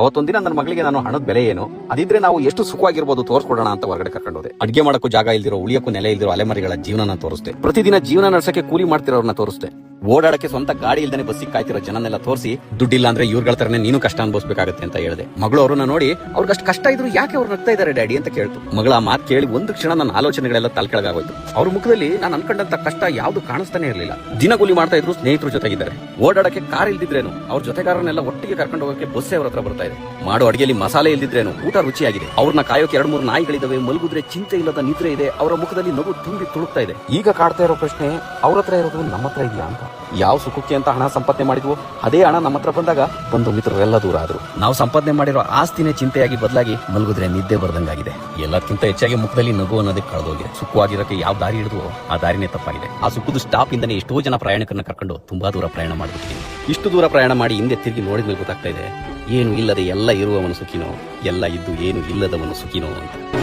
ಅವತ್ತೊಂದಿನ ನನ್ನ ಮಗಳಿಗೆ ನಾನು ಹಣದ ಬೆಲೆ ಏನು, ಅದಿದ್ರೆ ನಾವು ಎಷ್ಟು ಸುಖವಾಗಿರ್ಬೋದು ತೋರಿಸ್ಕೊಡೋಣ ಅಂತ ಹೊರಗಡೆ ಕರ್ಕೊಂಡು ಹೋದೆ. ಅಡ್ಗೆ ಮಾಡಕ್ಕೂ ಜಾಗ ಇಲ್ದಿರೋ, ಉಳಿಯಕ್ಕೂ ನೆಲೆ ಇಲ್ದಿರೋ ಅಲೆಮರಿಗಳ ಜೀವನ ತೋರಿಸ್ತೆ. ಪ್ರತಿದಿನ ಜೀವನ ನಡೆಸಕ್ಕೆ ಕೂಲಿ ಮಾಡ್ತಿರೋರ್ನ ತೋರಿಸ್ತೆ. ಓಡಾಡಕ್ಕೆ ಸ್ವಂತ ಗಾಡಿ ಇಲ್ದೇನೆ ಬಸ್ಸಿಗೆ ಕಾಯ್ತಿರೋ ಜನನೆಲ್ಲ ತೋರಿಸಿ, ದುಡ್ಡಿಲ್ಲ ಅಂದ್ರೆ ಇವ್ರಗಳ ತರನೇ ನೀನು ಕಷ್ಟ ಅನುಭವಿಸಬೇಕಾಗುತ್ತೆ ಅಂತ ಹೇಳಿದೆ. ಮಗಳು ಅವ್ರನ್ನ ನೋಡಿ ಅವ್ರಿಗಷ್ಟು ಕಷ್ಟ ಇದ್ರು ಯಾಕೆ ಅವ್ರು ನಗ್ತಾ ಇದಾರೆ ಡ್ಯಾಡಿ ಅಂತ ಕೇಳ್ತು. ಮಗಳ ಮಾತು ಕೇಳಿ ಒಂದು ಕ್ಷಣ ನನ್ನ ಆಲೋಚನೆಗಳೆಲ್ಲ ತಲೆಕೆಳಗಾಗೋಯ್ತು. ಅವ್ರ ಮುಖದಲ್ಲಿ ನಾನು ಅನ್ಕೊಂಡಂತ ಕಷ್ಟ ಯಾವ್ದು ಕಾಣಿಸ್ತಾನೆ ಇರಲಿಲ್ಲ. ದಿನಗೂಲಿ ಮಾಡ್ತಾ ಇದ್ರು, ಸ್ನೇಹಿತರು ಜೊತೆಗಿದ್ದಾರೆ. ಓಡಾಡಕ್ಕೆ ಕಾರ್ ಇಲ್ದಿದ್ರೇನು ಅವ್ರ ಜೊತೆಗಾರನೆಲ್ಲ ಒಟ್ಟಿಗೆ ಕರ್ಕೊಂಡು ಹೋಗಕ್ಕೆ ಬಸ್ಸೇ ಅವ್ರ ಹತ್ರ ಬರ್ತಾ ಇದೆ. ಮಾಡೋ ಅಡಿಗೆಯಲ್ಲಿ ಮಸಾಲೆ ಇಲ್ದಿದ್ರೇನು ಊಟ ರುಚಿಯಾಗಿದೆ. ಅವ್ರನ್ನ ಕಾಯೋಕೆ 2-3 ನಾಯಿಗಳಿದಾವೆ. ಮಲಗುದ್ರೆ ಚಿಂತೆ ಇಲ್ಲದ ನಿದ್ರೆ ಇದೆ. ಅವರ ಮುಖದಲ್ಲಿ ನಗು ತುಂಬಿ ತುಳುಕ್ತಾ ಇದೆ. ಈಗ ಕಾಡ್ತಾ ಇರೋ ಪ್ರಶ್ನೆ, ಅವ್ರ ಹತ್ರ ಇರೋದು ನಮ್ಮ ಹತ್ರ ಇದೆಯಾ ಅಂತ. ಯಾವ ಸುಖಕ್ಕೆ ಅಂತ ಹಣ ಸಂಪಾದನೆ ಮಾಡಿದ್ವು, ಅದೇ ಹಣ ನಮ್ಮ ಹತ್ರ ಬಂದಾಗ ಬಂಧು ಮಿತ್ರರೆಲ್ಲ ದೂರ ಆದ್ರು. ನಾವು ಸಂಪಾದನೆ ಮಾಡಿರೋ ಆಸ್ತಿನೇ ಚಿಂತೆಯಾಗಿ ಬದಲಾಗಿ ಮಲಗುದ್ರೆ ನಿದ್ದೆ ಬರ್ದಂಗಾಗಿದೆ. ಎಲ್ಲಕ್ಕಿಂತ ಹೆಚ್ಚಾಗಿ ಮುಖದಲ್ಲಿ ನಗು ಅನ್ನೋದೇ ಕಳೆದೋಗಿದೆ. ಸುಖವಾಗಿರೋಕೆ ಯಾವ ದಾರಿ ಹಿಡಿದು ಆ ದಾರಿನೇ ತಪ್ಪಾಗಿದೆ. ಆ ಸುಖದ ಸ್ಟಾಪ್ ಇಂದನೇ ಎಷ್ಟೋ ಜನ ಪ್ರಯಾಣಿಕರನ್ನ ಕರ್ಕೊಂಡು ತುಂಬಾ ದೂರ ಪ್ರಯಾಣ ಮಾಡಿಬಿಟ್ಟಿದ್ದೀನಿ. ಇಷ್ಟು ದೂರ ಪ್ರಯಾಣ ಮಾಡಿ ಹಿಂದೆ ತಿರುಗಿ ನೋಡಿದ್ಮೇಲೆ ಗೊತ್ತಾಗ್ತಾ ಇದೆ, ಏನು ಇಲ್ಲದೆ ಎಲ್ಲ ಇರುವವನು ಸುಖಿನೋ, ಎಲ್ಲ ಇದ್ದು ಏನು ಇಲ್ಲದವನು ಸುಖಿನೋ ಅಂತ.